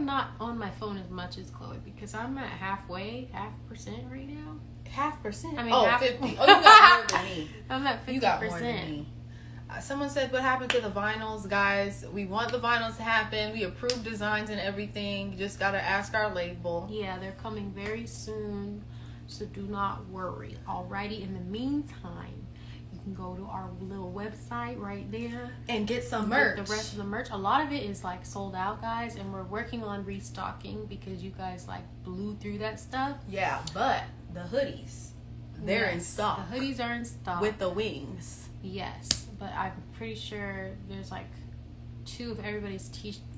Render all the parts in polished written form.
not on my phone as much as Chloe because I'm at half percent right now. 0.5%? I mean, 50. Oh, you got more than me. I'm at 50%. You got more than me. Someone said, what happened to the vinyls? Guys, we want the vinyls to happen. We approve designs and everything. You just got to ask our label. Yeah, they're coming very soon. So do not worry. Alrighty, in the meantime, you can go to our little website right there. And get some merch. Get the rest of the merch. A lot of it is like sold out, guys. And we're working on restocking because you guys like blew through that stuff. Yeah, but the hoodies, they're in stock. The hoodies are in stock. With the wings. Yes. But I'm pretty sure there's like 2 of everybody's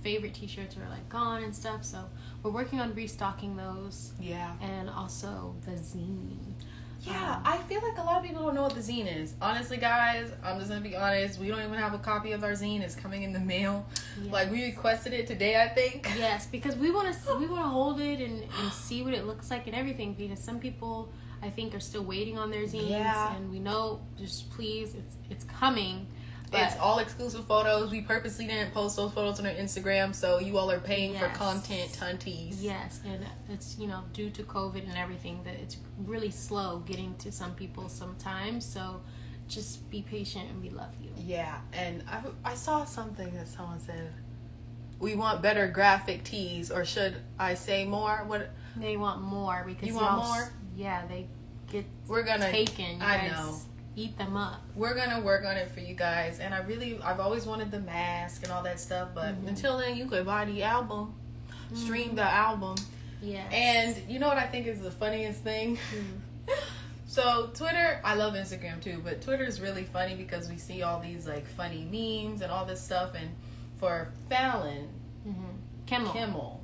favorite t-shirts are like gone and stuff. So we're working on restocking those. Yeah. And also the zine. Yeah, I feel like a lot of people don't know what the zine is. Honestly, guys, I'm just going to be honest. We don't even have a copy of our zine. It's coming in the mail. Yes. Like, we requested it today, I think. Yes, because we want to hold it and see what it looks like and everything. Because some people, I think, are still waiting on their zines. Yeah. And we know, just please, it's coming. But it's all exclusive photos. We purposely didn't post those photos on our Instagram, so you all are paying for content, tunties. Yes, and it's, due to COVID and everything, that it's really slow getting to some people sometimes. So just be patient and we love you. Yeah, and I saw something that someone said, we want better graphic tees, or should I say more? What they want more because you want more? Yeah, they get taken. I know. Eat them up. We're gonna work on it for you guys, and I've always wanted the mask and all that stuff, but until then, you could buy the album, stream the album. Yeah. And you know what I think is the funniest thing? So Twitter, I love Instagram too, but Twitter is really funny because we see all these like funny memes and all this stuff. And for Fallon, Kimmel.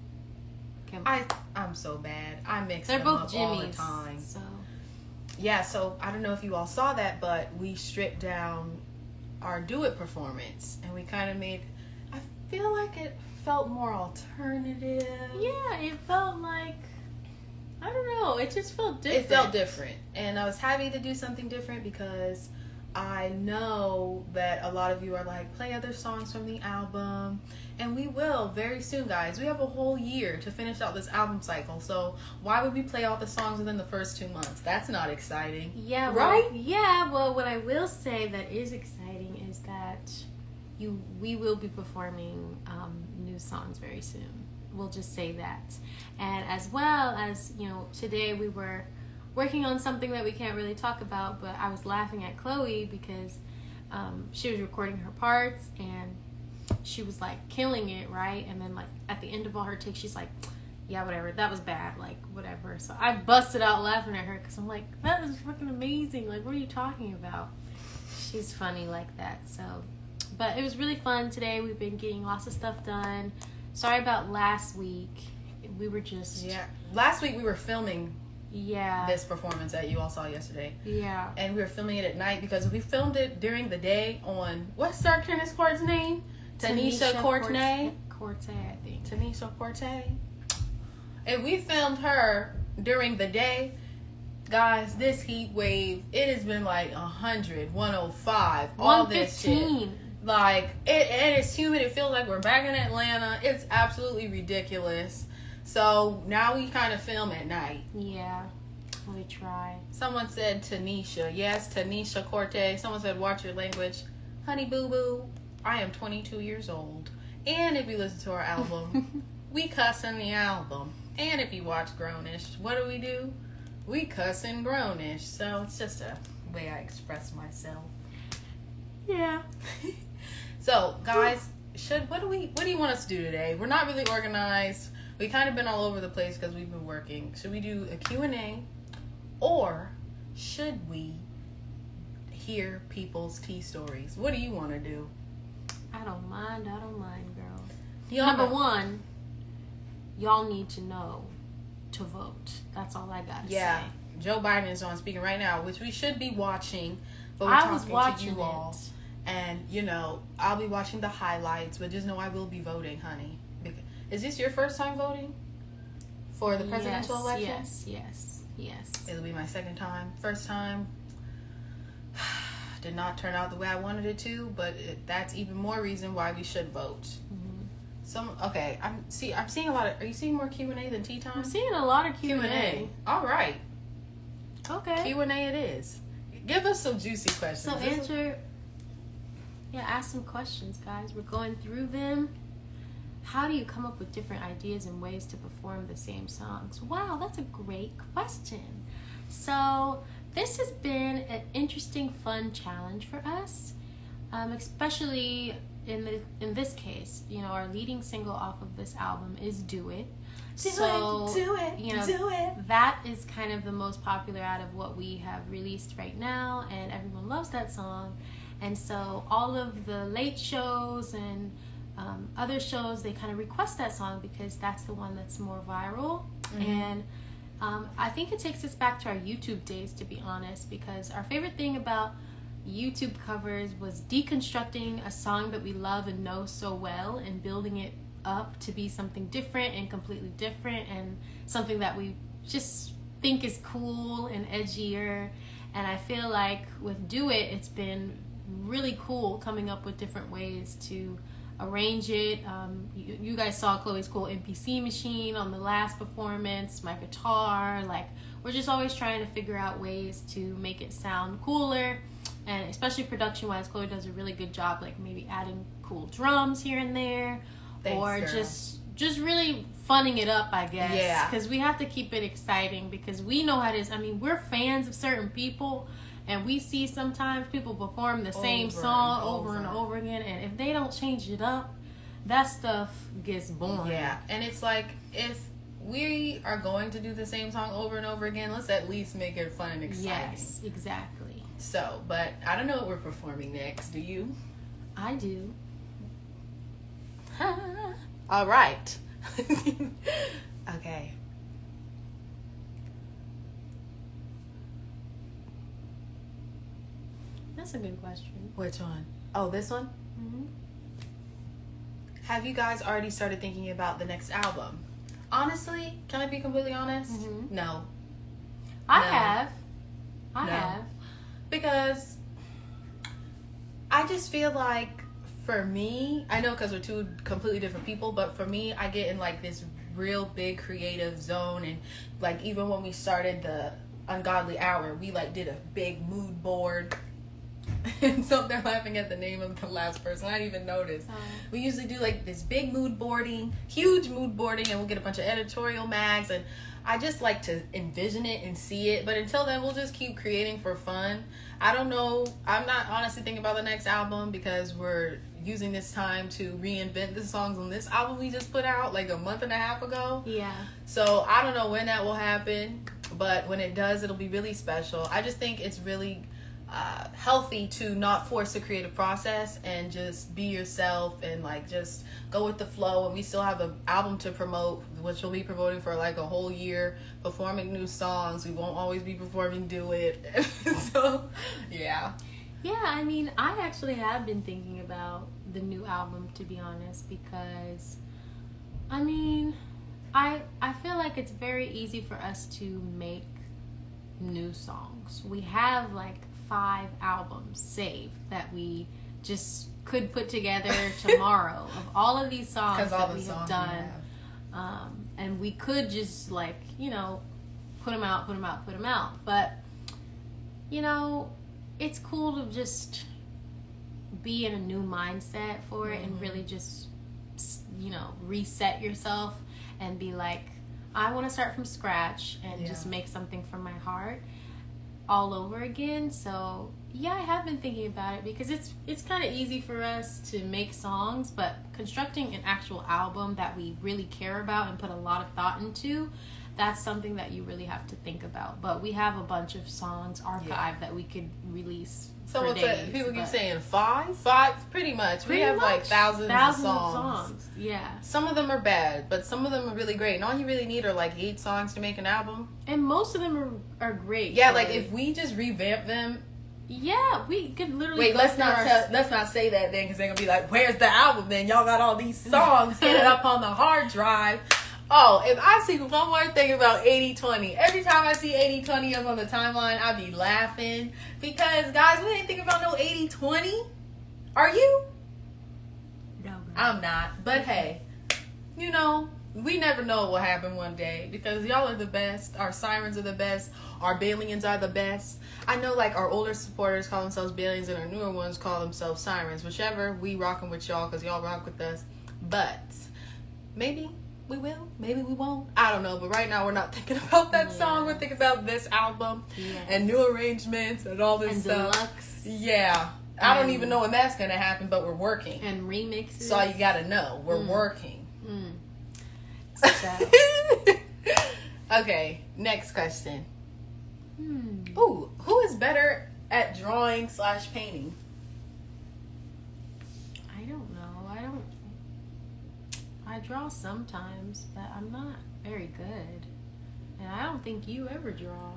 I'm so bad. I mix them up Jimmys, all the time. So. Yeah, so I don't know if you all saw that, but we stripped down our Do It performance, and we kind of I feel like it felt more alternative. Yeah, it felt like, I don't know, it just felt different. It felt different, and I was happy to do something different because I know that a lot of you are like, play other songs from the album. And we will very soon, guys. We have a whole year to finish out this album cycle. So why would we play all the songs within the first 2 months? That's not exciting. Yeah, right? Well, what I will say that is exciting is that we will be performing new songs very soon. We'll just say that. And as well as, today we were working on something that we can't really talk about, but I was laughing at Chloe because she was recording her parts and she was like killing it, right? And then like at the end of all her takes, she's like, yeah, whatever, that was bad, like whatever. So I busted out laughing at her because I'm like, that is fucking amazing, like what are you talking about? She's funny like that. So, but it was really fun today. We've been getting lots of stuff done. Sorry about last week. We were just last week we were filming this performance that you all saw yesterday. Yeah. And we were filming it at night because we filmed it during the day on, what's our tennis court's name? Tanisha Courtney, I think. Tanisha Courtney. And we filmed her during the day. Guys, this heat wave, it has been like 100, 105, all this shit. Like, and it's humid. It feels like we're back in Atlanta. It's absolutely ridiculous. So now we kind of film at night. Yeah, we try. Someone said Tanisha. Yes, Tanisha Cortez. Someone said, watch your language. Honey boo boo, I am 22 years old. And if you listen to our album, we cuss in the album. And if you watch Grownish, what do? We cuss in Grownish. So it's just a way I express myself. Yeah. So, guys, what do you want us to do today? We're not really organized. We kind of been all over the place because we've been working. Should we do a Q&A? Or should we hear people's tea stories? What do you want to do? I don't mind, girl. Number one, y'all need to know to vote. That's all I got to say. Joe Biden is on speaking right now, which we should be watching. But I was watching to you all. And, I'll be watching the highlights. But just know I will be voting, honey. Is this your first time voting for the presidential election? Yes. It'll be my second time. First time did not turn out the way I wanted it to, but that's even more reason why we should vote. Okay. I'm seeing a lot of. Are you seeing more Q&A than tea time? I'm seeing a lot of Q&A. All right. Okay. Q&A it is. Give us some juicy questions. So answer. Yeah, ask some questions, guys. We're going through them. How do you come up with different ideas and ways to perform the same songs? Wow, that's a great question. So this has been an interesting, fun challenge for us, especially in this case. You know, our leading single off of this album is "Do It." Do it. You know, do it. that is kind of the most popular out of what we have released right now, and everyone loves that song. And so all of the late shows and other shows, they kind of request that song because that's the one that's more viral. Mm-hmm. And I think it takes us back to our YouTube days, to be honest, because our favorite thing about YouTube covers was deconstructing a song that we love and know so well and building it up to be something different and completely different and something that we just think is cool and edgier. And I feel like with "Do It," it's been really cool coming up with different ways to arrange it. You guys saw Chloe's cool MPC machine on the last performance, my guitar. Like, we're just always trying to figure out ways to make it sound cooler, and especially production wise, Chloe does a really good job, like maybe adding cool drums here and there. Thanks, or girl. just really funning it up, I guess. Yeah, because we have to keep it exciting, because we know how it is. I mean, we're fans of certain people, and we see sometimes people perform the same song over and over again, and if they don't change it up, that stuff gets boring. Yeah, and it's like, if we are going to do the same song over and over again, let's at least make it fun and exciting. Yes, exactly. So, but I don't know what we're performing next. Do you? I do. All right. Okay. That's a good question. Which one? Oh, this one? Mm-hmm. Have you guys already started thinking about the next album? Honestly, can I be completely honest? Mm-hmm. No. I have. Because I just feel like, for me, I know because we're two completely different people, but for me, I get in like this real big creative zone. And like, even when we started the Ungodly Hour, we like did a big mood board. And so they're laughing at the name of the last person. I didn't even notice. We usually do like this big mood boarding, huge mood boarding, and we'll get a bunch of editorial mags. And I just like to envision it and see it. But until then, we'll just keep creating for fun. I don't know. I'm not honestly thinking about the next album because we're using this time to reinvent the songs on this album we just put out like a month and a half ago. Yeah. So I don't know when that will happen, but when it does, it'll be really special. I just think it's really healthy to not force the creative process and just be yourself and like just go with the flow. And we still have an album to promote, which we'll be promoting for like a whole year, performing new songs. We won't always be performing "Do It." So yeah, I mean, I actually have been thinking about the new album, to be honest, because I mean, I feel like it's very easy for us to make new songs. We have like 5 albums saved that we just could put together tomorrow of all of these songs that we have done. And we could just like, you know, put them out. But, you know, it's cool to just be in a new mindset for it and really just, you know, reset yourself and be like, I want to start from scratch and just make something from my heart all over again. So yeah, I have been thinking about it because it's kind of easy for us to make songs, but constructing an actual album that we really care about and put a lot of thought into, that's something that you really have to think about. But we have a bunch of songs archived that we could release. So people keep saying five, pretty much. We have like thousands of songs. Yeah. Some of them are bad, but some of them are really great. And all you really need are like 8 songs to make an album. And most of them are great. Yeah, like if we just revamp them. Yeah, we could literally. Wait, let's not say that then, because they're gonna be like, "Where's the album? Then y'all got all these songs. Get it up on the hard drive." Oh, if I see one more thing about 80/20, every time I see 80/20 up on the timeline, I be laughing. Because, guys, we ain't thinking about no 80/20. Are you? No, I'm not. But hey, know, we never know what will happen one day because y'all are the best. Our sirens are the best. Our Balians are the best. I know, like, our older supporters call themselves Balians and our newer ones call themselves sirens. Whichever, we rocking with y'all because y'all rock with us. But maybe we will, maybe we won't. I don't know. But right now, we're not thinking about that song. We're thinking about this album and new arrangements and all this and stuff. Deluxe. Yeah. I don't even know when that's going to happen, but we're working. And remixes. So all you got to know, we're working. So. Okay, next question. Ooh, who is better at drawing / painting? I don't know. I draw sometimes, but I'm not very good. And I don't think you ever draw.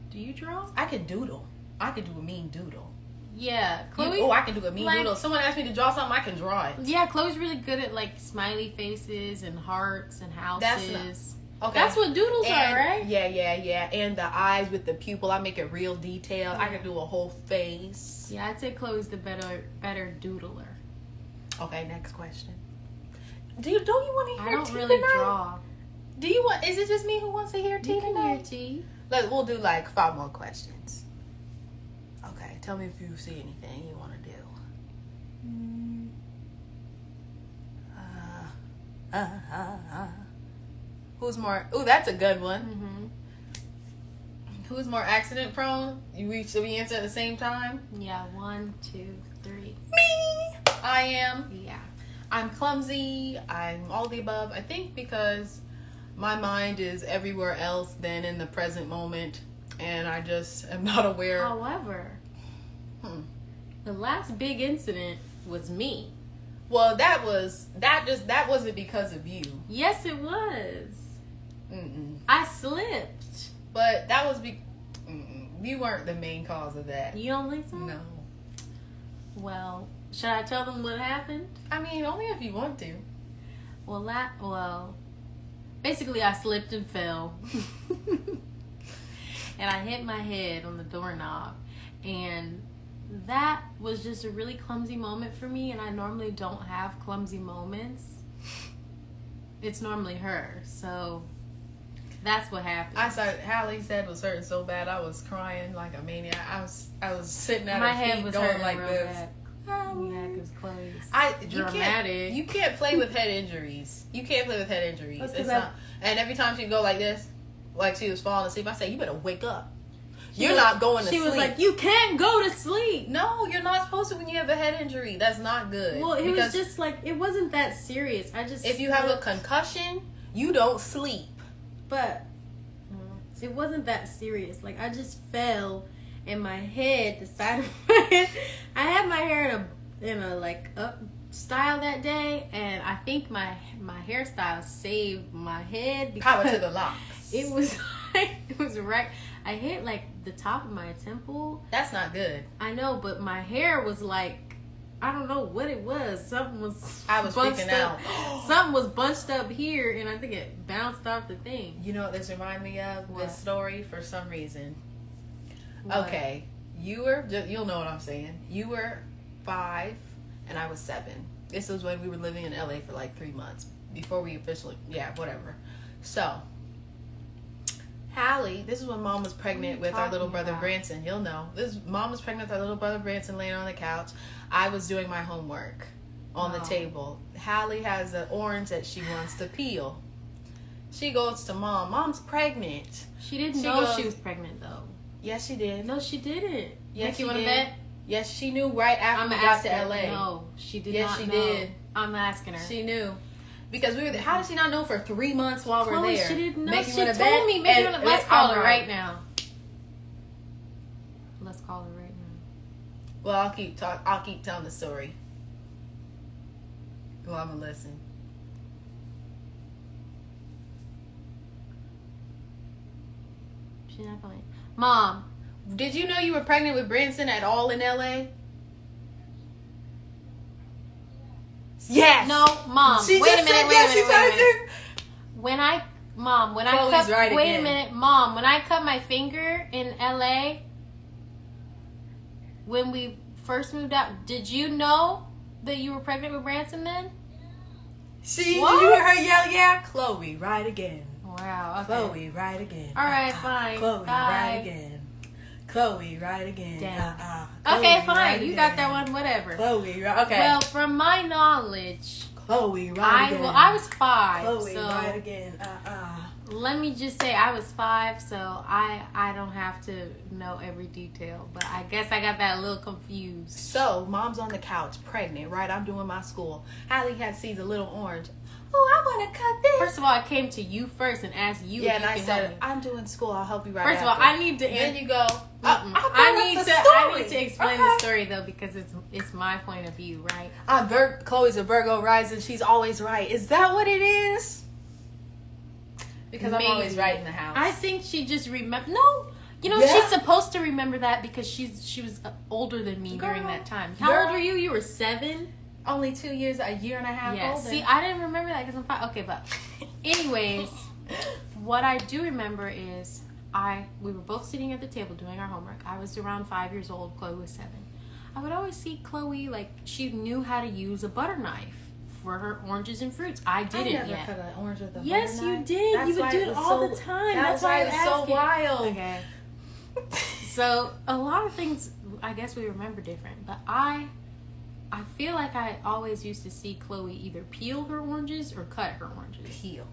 Do you draw? I could doodle. I could do a mean doodle. Yeah, Chloe. I can do a mean doodle. Someone asked me to draw something, I can draw it. Yeah, Chloe's really good at like smiley faces and hearts and houses. Okay. That's what doodles are, right? Yeah. And the eyes with the pupil, I make it real detailed. I can do a whole face. Yeah, I'd say Chloe's the better doodler. Okay, next question. Don't you want to hear I don't T really tonight? draw. Do you want? Is it just me who wants to hear T You can tonight? hear T. We'll do like 5 more questions. Okay, tell me if you see anything you want to do. Who's more? Ooh, that's a good one. Who's more accident prone? Should we answer at the same time? Yeah, 1, 2, 3. Me. I am. Yeah. I'm clumsy. I'm all the above. I think because my mind is everywhere else than in the present moment, and I just am not aware. However, the last big incident was me. Well, that wasn't because of you. Yes, it was. I slipped. But that was you weren't the main cause of that. You don't think so? No. Well, should I tell them what happened? I mean, only if you want to. Well, basically I slipped and fell. And I hit my head on the doorknob. And that was just a really clumsy moment for me. And I normally don't have clumsy moments. It's normally her. So that's what happened. Halle said was hurting so bad I was crying like a maniac. I was sitting at my her head feet was going like real this. Bad. Yeah, because Chloe's dramatic. You can't play with head injuries. It's not. And every time she'd go like this, like she was falling asleep, I say, "You better wake up. You're not going to sleep." She was like, "You can't go to sleep." No, you're not supposed to when you have a head injury. That's not good. Well, it was just like, it wasn't that serious. If you have a concussion, you don't sleep. But it wasn't that serious. Like, I just fell. And my head, the side of my head, I had my hair in a like up style that day, and I think my hairstyle saved my head because power to the locks. It was right. I hit like the top of my temple. That's not good. I know, but my hair was like, I don't know what it was. Something was. I was freaking out. Something was bunched up here, and I think it bounced off the thing. You know what this reminded me of? What? This story for some reason. What? Okay, you'll know what I'm saying. You were 5 and I was 7. This was when we were living in LA for like 3 months before we officially, whatever. So, Halle, this is when Mom was pregnant with our little brother Branson. You'll know. Mom was pregnant with our little brother Branson laying on the couch. I was doing my homework on the table. Halle has an orange that she wants to peel. She goes to Mom. Mom's pregnant. She didn't know she was pregnant though. Yes, she did. No, she didn't. Yes, you she want to did. bet? Yes, she knew right after we got to LA. No, she did yes, not she know. did. I'm asking her. She knew. Because we were there. How did she not know for 3 months while we're there? She didn't know. Making She told me. Let's call her right now. Let's call her right now. Well, I'll keep telling the story. Well, I'm gonna listen. She's not going. Mom, did you know you were pregnant with Branson at all in LA? Yes. No, Mom. She wait a just minute. said Wait yes. a minute. When I Chloe's cut. right wait again. a minute, Mom. When I cut my finger in LA, when we first moved out, did you know that you were pregnant with Branson then? Did you hear her yell, yeah? Chloe, right again. Wow. Okay. Chloe, right again. All right, fine. Chloe, Bye. right again. Chloe, right again. Damn. Chloe, Okay, fine. right You again. got that one. Whatever. Chloe, right. Okay. Well, from my knowledge, Chloe, right again. I was 5. Chloe, so right again. let me just say I was 5, so I don't have to know every detail. But I guess I got that a little confused. So, mom's on the couch, pregnant, right? I'm doing my school. Halle sees a little orange. Oh, I want to cut this. First of all, I came to you first and asked you. Yeah, if and you I can said, help me. I'm doing school. I'll help you right First of all, after. I need to. Then you go. I need to explain the story though, because it's my point of view, right? Chloe's a Virgo rising. She's always right. Is that what it is? Because I'm always right in the house. I think she just remember. No, Yeah. she's supposed to remember that because she was older than me during that time. How old were you? You were 7. Only 2 years, a year and a half Yeah. older. See, I didn't remember that because I'm 5. Okay, but anyways, what I do remember is we were both sitting at the table doing our homework. I was around 5 years old. Chloe was 7. I would always see Chloe, like, she knew how to use a butter knife for her oranges and fruits. I didn't I never yet. cut an orange with a Yes, butter you knife. did. That's You would why do it it was all so- the time. That's That's why why it was so asking. wild. Okay. So a lot of things, I guess we remember different, but I feel like I always used to see Chloe either peel her oranges or cut her oranges. Peel.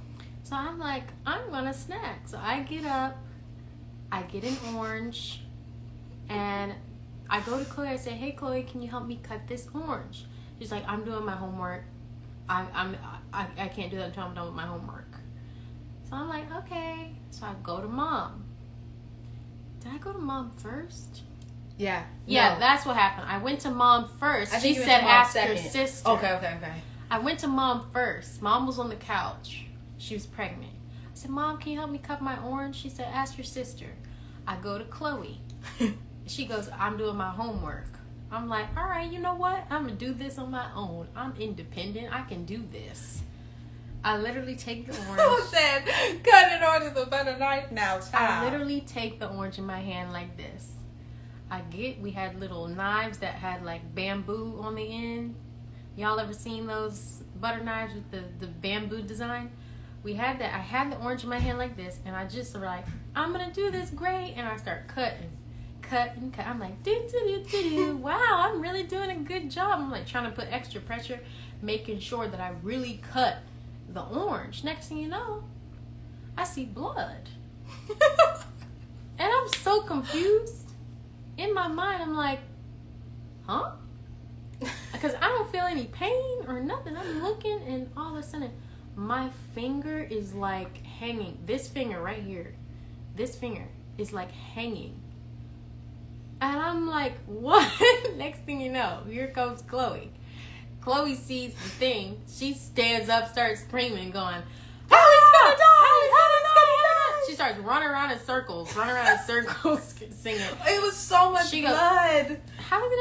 So I'm like, I'm gonna snack. So I get up, I get an orange, and I go to Chloe. I say, "Hey, Chloe, can you help me cut this orange?" She's like, "I'm doing my homework. I can't do that until I'm done with my homework." So I'm like, "Okay." So I go to mom. Did I go to mom first? Yeah. Yeah, No. that's what happened. I went to mom first. I She think you went said to mom ask her second. sister. Okay. I went to mom first. Mom was on the couch. She was pregnant. I said, "Mom, can you help me cut my orange?" She said, "Ask your sister." I go to Chloe. She goes, "I'm doing my homework." I'm like, "All right, you know what? I'm going to do this on my own. I'm independent. I can do this." I literally take the Who orange. said cut an orange with a butter knife? Now stop. I literally take the orange in my hand like this. We had little knives that had like bamboo on the end. Y'all ever seen those butter knives with the bamboo design? We had that. I had the orange in my hand like this, and I just were like, "I'm gonna do this great," and I start cutting. I'm like, do. Wow, I'm really doing a good job. I'm like trying to put extra pressure, making sure that I really cut the orange. Next thing you know, I see blood. And I'm so confused. In my mind, I'm like, huh? Because I don't feel any pain or nothing. I'm looking, and all of a sudden, my finger is like hanging. This finger right here, this finger is like hanging. And I'm like, what? Next thing you know, here comes Chloe. Chloe sees the thing. She stands up, starts screaming, going, "Halle's gonna die! Halle's gonna die!" She starts running around in circles, singing. It was so much She goes, blood. Halle's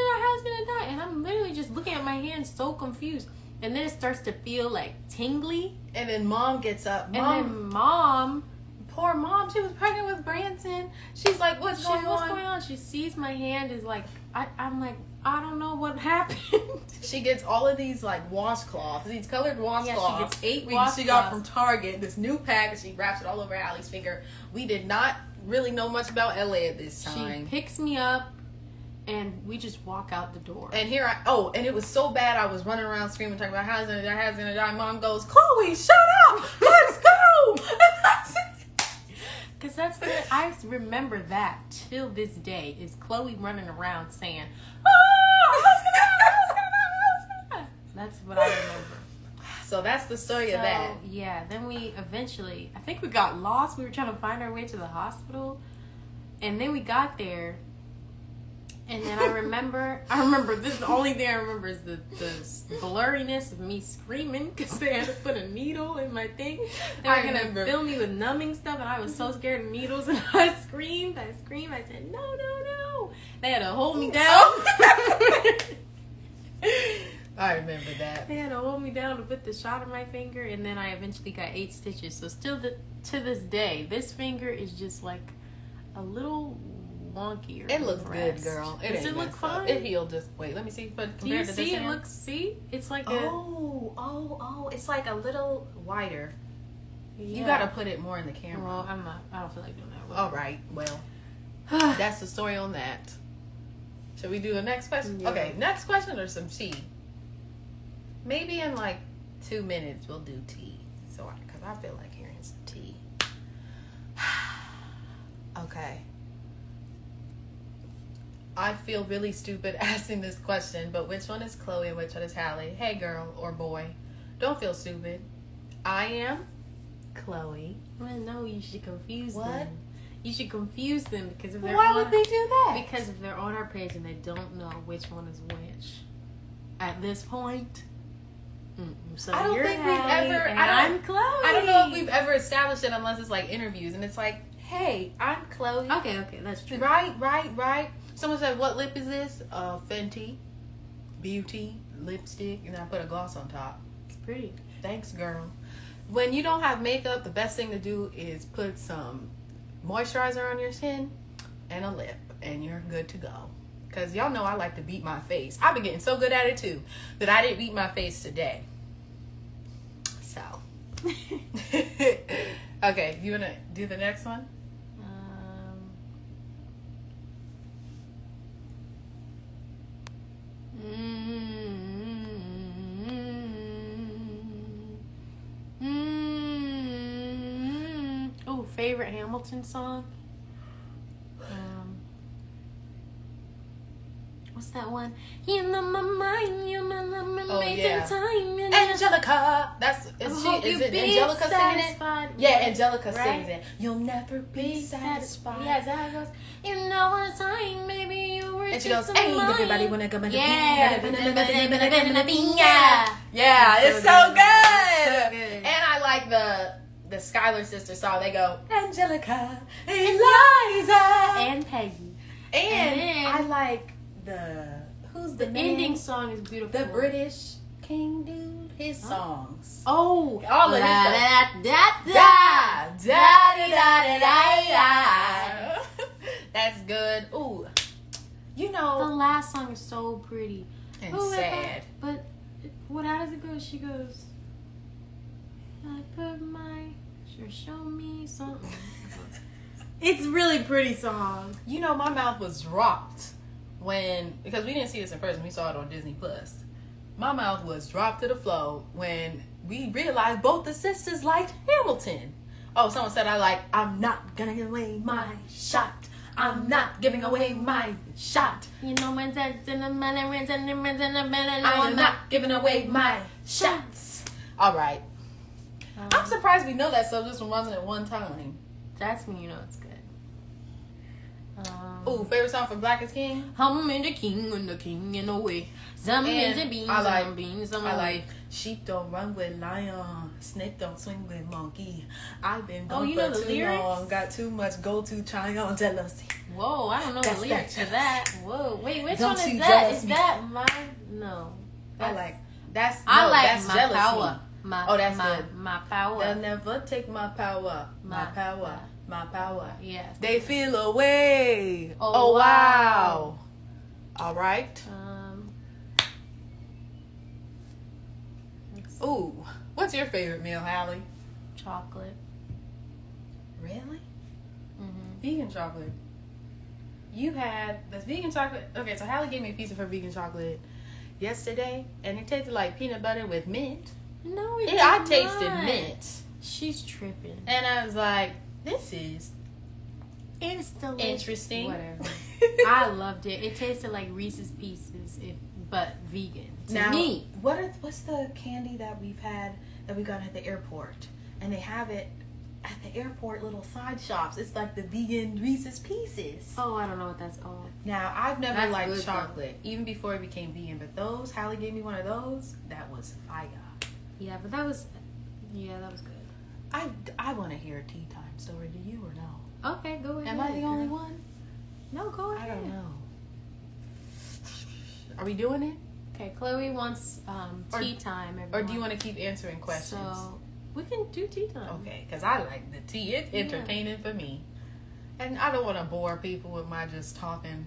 gonna die. And I'm literally just looking at my hand so confused. And then it starts to feel like tingly. And then mom gets up. And then mom, Poor mom, she was pregnant with Branson. She's like, what's going on? She sees my hand is like, I'm like, I don't know what happened. She gets all of these like washcloths, these colored washcloths. She gets 8 She washcloths. got from Target, this new pack, and she wraps it all over Allie's finger. We did not really know much about LA at this time. She picks me up, and we just walk out the door. And and it was so bad, I was running around screaming, talking about how's gonna die. Mom goes, Chloe, shut up! Let's go! Because that's good. I remember that till this day is Chloe running around saying, "Oh, how's gonna die? That's what I remember. So that's the story of that. Yeah, then we eventually, I think we got lost. We were trying to find our way to the hospital. And then we got there. And then I remember this is the only thing I remember is the blurriness of me screaming because they had to put a needle in my thing. They were going to fill me with numbing stuff, and I was so scared of needles, and I screamed. I said, no. They had to hold me down. I remember that. They had to hold me down to put the shot in my finger, and then I eventually got 8 stitches. So still to this day, this finger is just like a little wonkier. It looks good, girl. Does it look fine? It healed just. Wait, let me see. But Do you compared to this see? It hand, looks. See, it's like it's like a little wider. Yeah. You gotta put it more in the camera. Well, I'm not. I don't feel like doing that. All right. Well, that's the story on that. Should we do the next question? Yeah. Okay, next question or some tea? Maybe in like 2 minutes we'll do tea. So, because I feel like hearing some tea. Okay. I feel really stupid asking this question, but which one is Chloe and which one is Halle? Hey, girl or boy, don't feel stupid. I am Chloe. Well, no, you should confuse What? them. You should confuse them because if they're Why on, would we do that? Because if they're on our page and they don't know which one is which at this point. So I don't you're think we've Halle ever. and I I'm Chloe. I don't know if we've ever established it unless it's like interviews, and it's like, hey, I'm Chloe. Okay, that's true. Right. Someone said, what lip is this? Fenty Beauty lipstick, and I put a gloss on top. It's pretty. Thanks, girl. When you don't have makeup, the best thing to do is put some moisturizer on your skin and a lip, and you're good to go. Because y'all know I like to beat my face. I've been getting so good at it too that I didn't beat my face today. So. Okay, you want to do the next one? Oh, favorite Hamilton song? What's that one? You know my mind, you know my making time. Angelica. Is it Angelica singing it? Yeah, Angelica right? sings it. You'll never be satisfied. Yeah, that goes. You know what time, maybe you were. And she goes, hey, everybody wanna come and yeah, yeah, it's so So good. good. And I like the Skylar sister song. They go, Angelica, Eliza, and Peggy. and then- I like who's the ending song is beautiful. The British King dude, his songs. Oh, all of his da stuff. da Da. That's good. Ooh, you The know, last song is so pretty and Who is sad. But how does it go? She goes, I put my show me something. It's really pretty song. You know, my mouth was dropped because we didn't see this in person. We saw it on Disney Plus. My mouth was dropped to the floor when we realized both the sisters liked Hamilton. Oh, someone said I'm not gonna give away my shot. I'm not giving away my shot. You know when that's in the money, I am not giving away my shots. All right. I'm surprised we know that stuff just from watching it one time. That's when you know it's good. Ooh, favorite song from Black is King? I'm in the king in the way. Some in the beans, some beans, some I like sheep don't run with lion, snake don't swing with monkey. I've been gone for too long, got too much go to try on jealousy. Whoa, I don't know the lyrics to that. Whoa, wait, which Don't one you is that? jealous Is me? that my no? That's my jealousy. power. That's good. My power. They'll never take my power. My power. My power. Yes. They feel away. Oh, wow. All right. Ooh, what's your favorite meal, Halle? Chocolate. Really? Mm-hmm. Vegan chocolate. You had this vegan chocolate. Okay, so Halle gave me a piece of her vegan chocolate yesterday, and it tasted like peanut butter with mint. No, I tasted mint. She's tripping. And I was like, this is It's delicious. interesting. Whatever. I loved it. It tasted like Reese's Pieces, but vegan. To me. What's the candy that we've had that we got at the airport? And they have it at the airport, little side shops. It's like the vegan Reese's Pieces. Oh, I don't know what that's called. Now, I've never That's liked good, chocolate, even before it became vegan. But those, Halle gave me one of those. That was fire. Yeah, but that was good. I want to hear a tea time story. Do you or no? Okay, go ahead. Am I the only one? No, go ahead. I don't know. Are we doing it? Okay, Chloe wants tea time. Or do you want to keep answering questions? So we can do tea time. Okay, because I like the tea. It's entertaining for me. And I don't want to bore people with my just talking.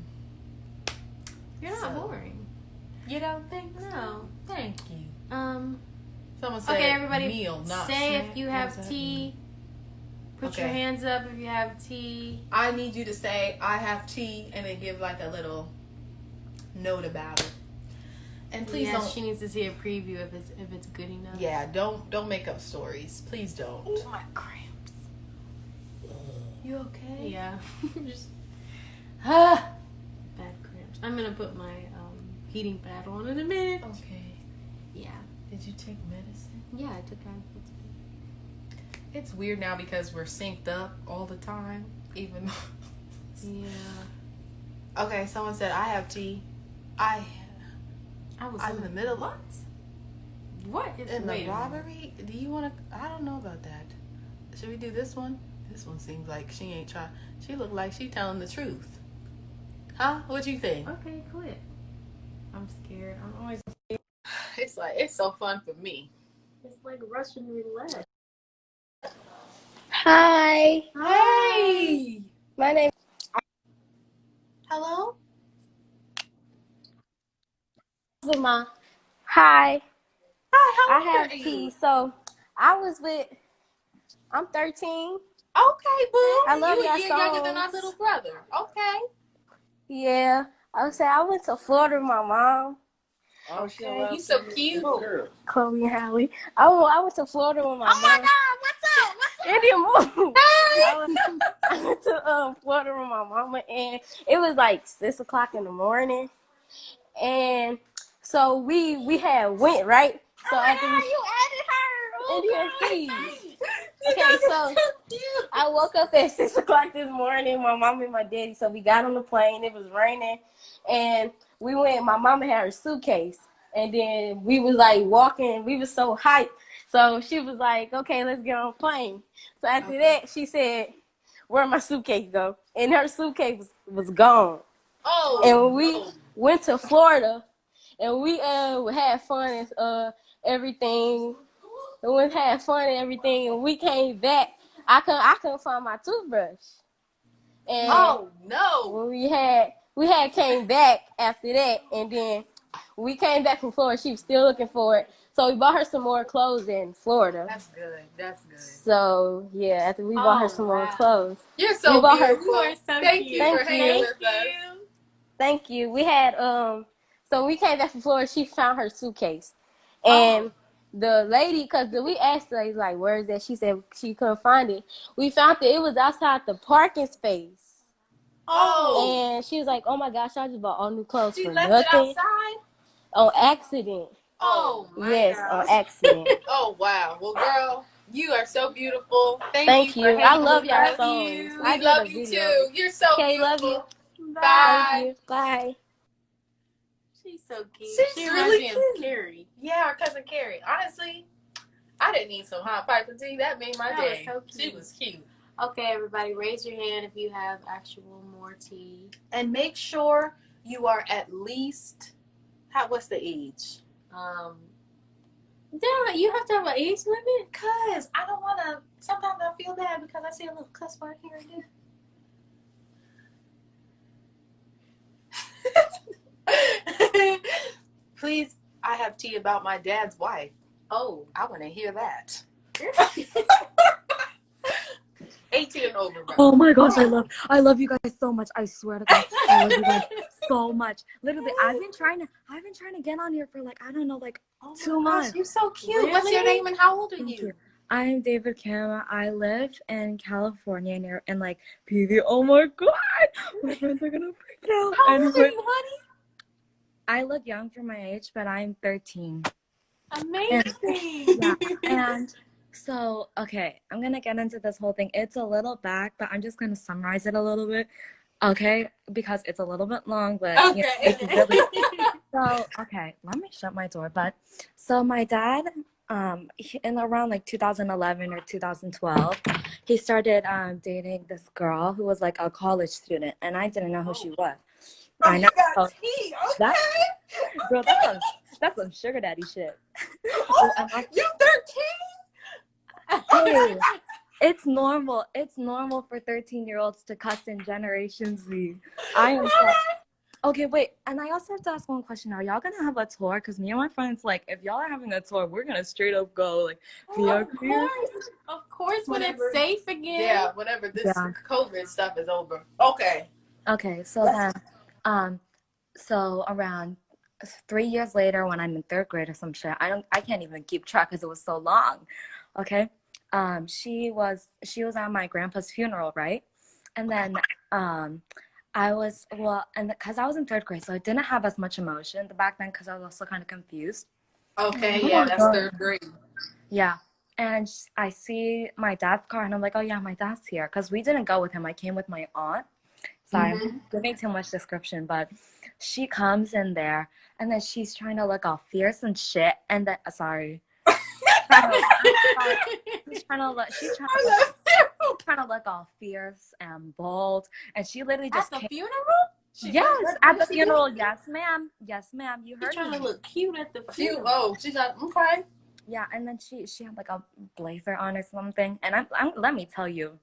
You're not boring. You don't think so? No. Thank you. Someone said, okay, everybody, meal, not say snack. if you have tea. Put your hands up if you have tea. I need you to say, I have tea, and then give like a little note about it. And please don't. She needs to see a preview if it's good enough. Yeah, don't make up stories. Please don't. Oh, my cramps. You okay? Yeah. Just bad cramps. I'm gonna put my heating pad on in a minute. Okay. Yeah. Did you take medicine? Yeah, I took medicine. It's weird now because we're synced up all the time, even though. Yeah. Okay, someone said I have tea. I'm in the middle. What? What is in the robbery? Do you want to? I don't know about that. Should we do this one? This one seems like she ain't trying. She look like she telling the truth. Huh? What you think? Okay, quit. I'm scared. I'm always scared. It's so fun for me. It's like Russian roulette. Hi. Hey. My name. Hello. Zuma. Hi. Hi. How I old have are you? tea. So I'm 13. Okay, boo. I love you y'all a year younger than our songs. little brother. Okay. Yeah. I would say I went to Florida with my mom. Okay. You so cute. Chloe and Halle. I went to Florida with my mom. Oh my God! What's up? It didn't move. Hey. I went to Florida with my mama, and it was like 6:00 in the morning. And so we had went, right? So after you added her. Indian fees. Okay, so I woke up at 6:00 this morning. My mom and my daddy. So we got on the plane. It was raining, and we went. My mama had her suitcase, and then we was like walking. We was so hyped. So she was like, "Okay, let's get on the plane." So after that, she said, "Where my suitcase go?" And her suitcase was gone. Oh. And we went to Florida, and we had fun and everything. And we had fun and everything, and we came back. I couldn't find my toothbrush. And Oh no! when we had came back after that, and then we came back from Florida. She was still looking for it, so we bought her some more clothes in Florida. That's good. That's good. So yeah, after we bought her some more clothes. You're so beautiful. You are so Thank cute. you for hanging with us. Thank you. We had so we came back from Florida. She found her suitcase, and the lady, cause we asked her like, "Where is that?" She said she couldn't find it. We found it. It was outside the parking space. Oh. And she was like, "Oh my gosh, I just bought all new clothes She for left nothing." it outside? On accident. Oh my yes, gosh. on accident. Oh wow. Well, girl, you are so beautiful. Thank you. For I love y'all us. songs. We love you too. You're so beautiful. Love you. Bye. Thank you. Bye. She's so cute. She's She really reminds me cute. of Carrie. Yeah, our cousin Carrie. Honestly, I didn't need some hot pipes tea. That made my day. Was so cute. She was cute. Okay, everybody, raise your hand if you have actual more tea. And make sure you are at least. What's the age? Yeah, you have to have an age limit? Cause I don't wanna. Sometimes I feel bad because I see a little cuss word here and there. Please, I have tea about my dad's wife. Oh, I want to hear that. 18 and over. Bro. Oh my gosh, I love you guys so much. I swear to God, I love you guys so much. Literally, I've been trying to get on here for like, I don't know, like 2 months. You're so cute. Really? What's your name and how old are Thank you? you. I'm David Kim. I live in California near in like PV. Oh my God, my friends are gonna freak out. How old are you, honey? I look young for my age, but I'm 13. Amazing. And so, okay, I'm gonna get into this whole thing. It's a little back, but I'm just gonna summarize it a little bit, okay? Because it's a little bit long, but okay. it's really so. Okay, let me shut my door. But so my dad, in around like 2011 or 2012, he started dating this girl who was like a college student, and I didn't know who she was. I know. You got tea, okay? Bro, that's some sugar daddy shit. You 13? Hey, It's normal. It's normal for 13-year-olds to cuss in Generation Z. I am so. Okay, wait. And I also have to ask one question. Are y'all gonna have a tour? Because me and my friends, like, if y'all are having a tour, we're gonna straight up go, like, VR. Of course, when it's Whenever- safe again. Yeah, whenever this Yeah. COVID stuff is over. Okay. Okay, so then, so around 3 years later, when I'm in third grade or some shit, I can't even keep track because it was so long. Okay, she was at my grandpa's funeral, right? And then, and because I was in third grade, so I didn't have as much emotion back then because I was also kind of confused. Okay, yeah, that's third grade. Yeah. And I see my dad's car, and I'm like, oh, yeah, my dad's here. Because we didn't go with him. I came with my aunt. Sorry, I'm giving too much description, but she comes in there, and then she's trying to look all fierce and shit. And then, sorry. She's trying to look all fierce and bold. And she literally just At the funeral? Yes, at the funeral. Yes, ma'am. Yes, ma'am. You heard She's trying me. to look cute at the funeral. Oh, she's not okay. Yeah, and then she had like a blazer on or something. And I'm let me tell you.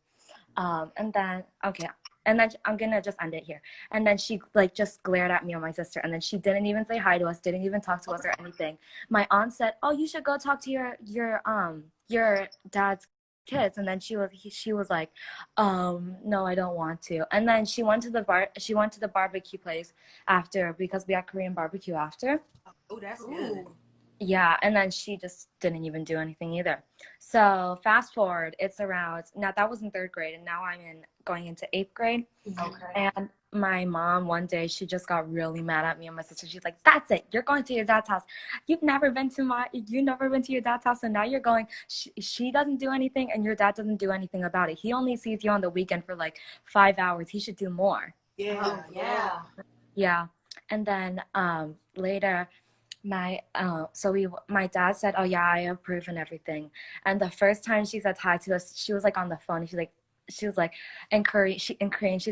And then okay. And then I'm gonna just end it here. And then she like just glared at me and my sister, and then she didn't even say hi to us, didn't even talk to us or anything. My aunt said, "Oh, you should go talk to your dad's kids." And then she was like, no, I don't want to. And then she went to the barbecue place after because we had Korean barbecue after. Oh, that's good. Yeah, and then she just didn't even do anything either. So fast forward, it's around now that was in third grade, and now I'm going into eighth grade. Okay. And my mom one day she just got really mad at me and my sister. She's like, "That's it. You're going to your dad's house. You've never been to your dad's house, and now you're going. She doesn't do anything, and your dad doesn't do anything about it. He only sees you on the weekend for like 5 hours. He should do more." Yeah, yeah. Yeah, and then later. My dad said, "Oh yeah, I approve and everything." And the first time she said hi to us, she was like on the phone. She was like in Korean. She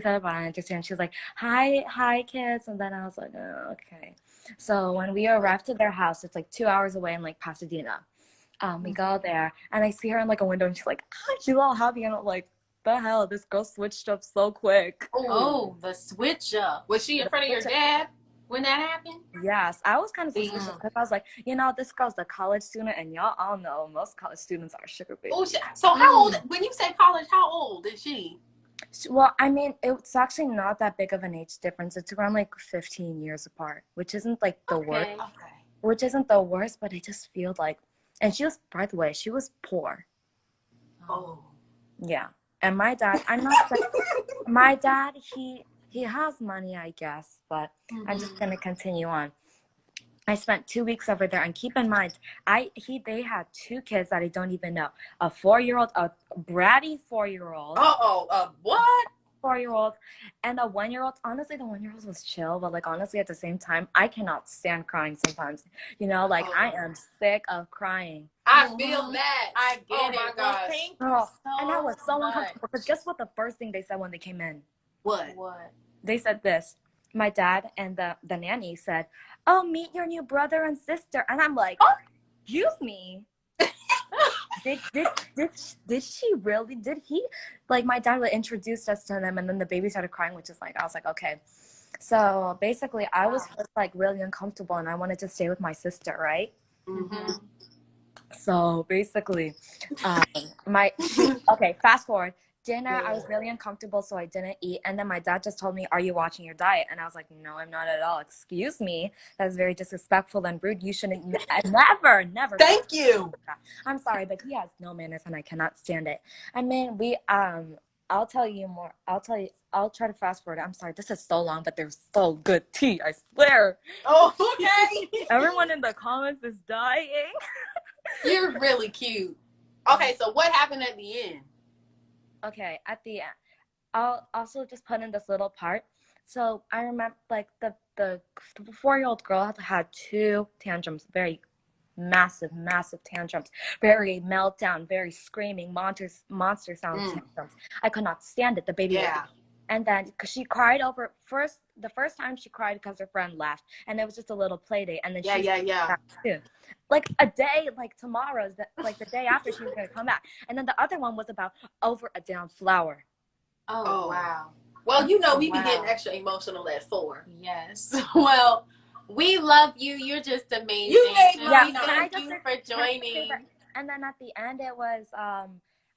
said, "But I don't understand." She was like, "Hi, kids." And then I was like, "Oh, okay." So when we arrived to their house, it's like 2 hours away in like Pasadena. We go there, and I see her in like a window, and she's like, she's all happy, and I'm like, "The hell, this girl switched up so quick." Oh, the switch up. Was she in front of your dad when that happened? Yes, I was kind of suspicious because I was like, this girl's a college student, and y'all all know most college students are sugar babies. Oh, so how old? When you say college, how old is she? Well, I mean, it's actually not that big of an age difference. It's around like 15 years apart, which isn't like the worst. Okay. Which isn't the worst, but I just feel like, and she was, by the way, she was poor. Oh. Yeah, and my dad, I'm not saying, my dad, he has money, I guess, but I'm just gonna continue on. I spent 2 weeks over there, and keep in mind, they had 2 kids that I don't even know. A 4-year-old, a bratty 4-year-old. What? 4-year-old, and a 1-year-old. Honestly, the 1-year-old was chill, but like honestly, at the same time, I cannot stand crying sometimes. I am sick of crying. I feel that. I get it. Oh my gosh. Girl, and I was so uncomfortable because guess what? The first thing they said when they came in. What? They said this. My dad and the nanny said, "Oh, meet your new brother and sister." And I'm like, "Excuse me." Did she really? Did he? Like, my dad introduced us to them, and then the baby started crying, which is like, I was like, okay. So basically, I was just like really uncomfortable, and I wanted to stay with my sister, right? So basically, okay, fast forward. Dinner, I was really uncomfortable, so I didn't eat. And then my dad just told me, "Are you watching your diet?" And I was like, "No, I'm not at all." "Excuse me, that's very disrespectful and rude. You shouldn't never." Thank you. I'm sorry, but he has no manners, and I cannot stand it. I mean, I'll tell you more. I'll try to fast forward. I'm sorry, this is so long, but there's so good tea, I swear. Oh, okay. Everyone in the comments is dying. You're really cute. Okay, so what happened at the end? Okay, at the end, I'll also just put in this little part. So I remember, like, the 4-year-old girl had 2 tantrums, very massive tantrums, very meltdown, very screaming monster sound tantrums. I could not stand it. The baby And then, because she cried over the first time she cried because her friend left, and it was just a little play date, and then Yeah. back too. Like a day, like tomorrow's, like the day after she was gonna come back, and then the other one was about over a damn flower. Oh, wow. Well, we be getting extra emotional at 4. Yes. Well, we love you. You're just amazing. You made my thank you for joining. And then at the end, it was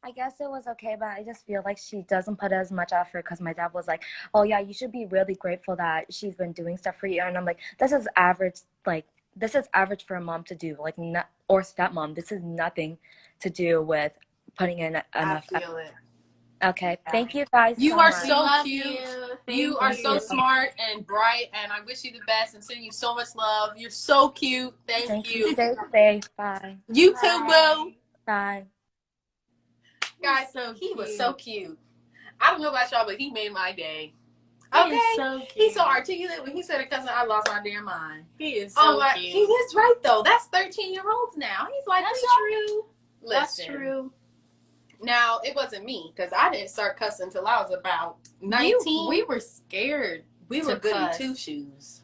I guess it was okay, but I just feel like she doesn't put as much effort because my dad was like, "Oh yeah, you should be really grateful that she's been doing stuff for you." And I'm like, "This is average. Like this is average for a mom to do. Like not or stepmom. This is nothing to do with putting in enough." I feel it. Okay, thank you guys. You are so cute. You are so smart and bright, and I wish you the best and send you so much love. You're so cute. Thank you. Stay safe. Bye. You too, boo. Bye. Guys, he was so cute. I don't know about y'all, but he made my day. Okay, he is so cute. He's so articulate. When he said it, cousin, I lost my damn mind. He is so cute. He is right though. That's 13-year-olds now. He's like, that's true. Listen. That's true. Now, it wasn't me, because I didn't start cussing until I was about 19. We were scared. We were goody two-shoes.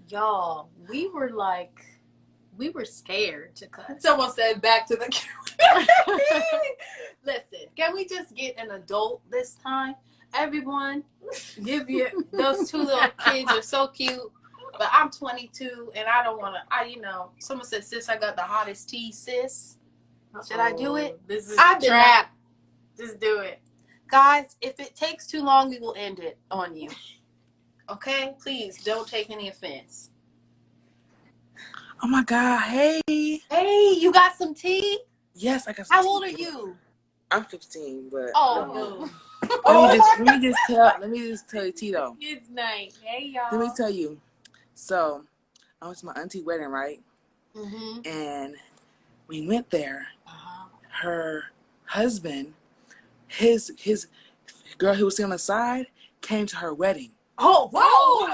Y'all, we were scared to cuss. Someone said, back to the camera. Listen, can we just get an adult this time? Everyone, give you, those 2 little kids are so cute, but I'm 22, and I don't want to, someone said, sis, I got the hottest tea, sis. Should I do it? This is a trap. Just do it. Guys, if it takes too long, we will end it on you. Okay? Please don't take any offense. Oh my God. Hey. Hey, you got some tea? Yes, I got some tea. How old are you? I'm 15, but let me just tell you, Tito. It's nice. Hey, y'all. Let me tell you. So I went to my auntie wedding, right? Mm-hmm. And we went there. Her husband, his girl who was sitting on the side, came to her wedding. Oh, whoa.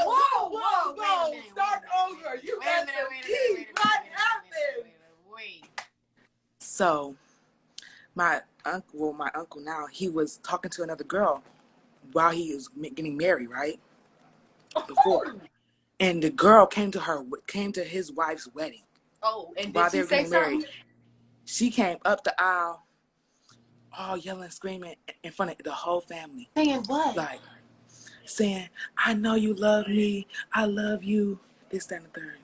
Start over. You got some tea. What happened? Wait. So my uncle now, he was talking to another girl while he was getting married, right? Before. And the girl came to his wife's wedding. Oh, and did she say something? She came up the aisle, all yelling, screaming in front of the whole family. Saying what? Like, saying, I know you love me. I love you. This, that, and the third.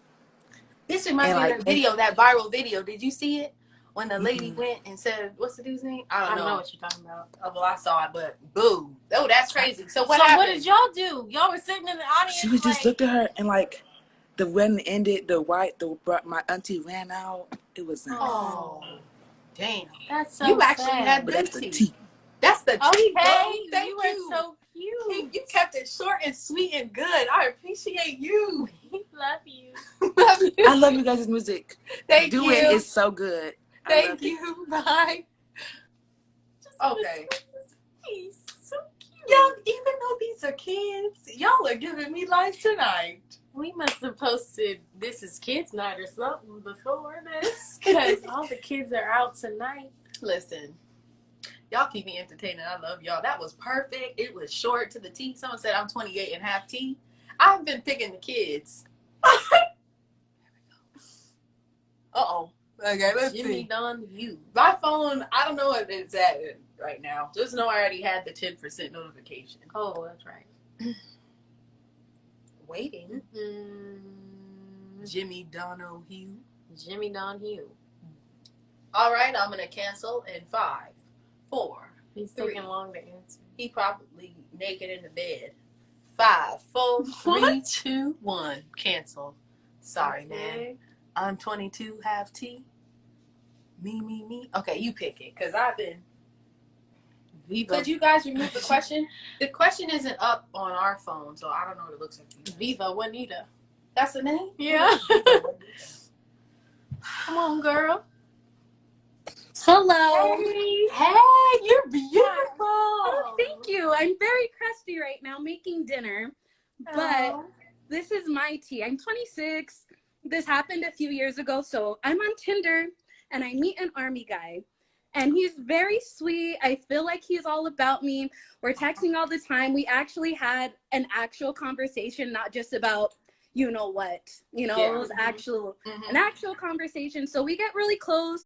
This reminds me of the video, that viral video. Did you see it? When the lady went and said, what's the dude's name? I don't know what you're talking about. Oh, well, I saw it, but boo. Oh, that's crazy. So what happened? What did y'all do? Y'all were sitting in the audience. She was just looked at her and like, the wedding ended. My auntie ran out. It was nice. Oh, damn. That's so You sad. actually had but that's the tea. That's the tea, bro. Thank you. You are so cute. You kept it short and sweet and good. I appreciate you. Love you. Love you. I love you guys' music. Thank you. It is so good. Thank you. Bye. Okay. He's so cute. Y'all, even though these are kids, y'all are giving me life tonight. We must have posted This Is Kids Night or something before this, because all the kids are out tonight. Listen, y'all keep me entertained. I love y'all. That was perfect. It was short to the T. Someone said I'm 28 and half T. I've been picking the kids. Uh-oh. Okay, let's see. Jimmy Don you. My phone, I don't know if it's at it right now. Just know I already had the 10% notification. Oh, that's right. Waiting. Jimmy Donahue. Jimmy Donahue. All right, I'm going to cancel in 5, 4, He's 3. taking long to answer. He probably naked in the bed. 5, 4, 3, 2, 1. Cancel. Sorry, man. I'm 22, half T. Me. Okay, you pick it, because I've been... Viva. Could you guys remove the question? The question isn't up on our phone, so I don't know what it looks like. Viva Juanita. That's the name? Yeah. Come on, girl. Hello. Hey, you're beautiful. Oh, thank you. I'm very crusty right now making dinner, but this is my tea. I'm 26. This happened a few years ago, so I'm on Tinder, and I meet an army guy. And he's very sweet. I feel like he's all about me. We're texting all the time. We actually had an actual conversation, not just about you know what. You know, it was an actual conversation. So we get really close.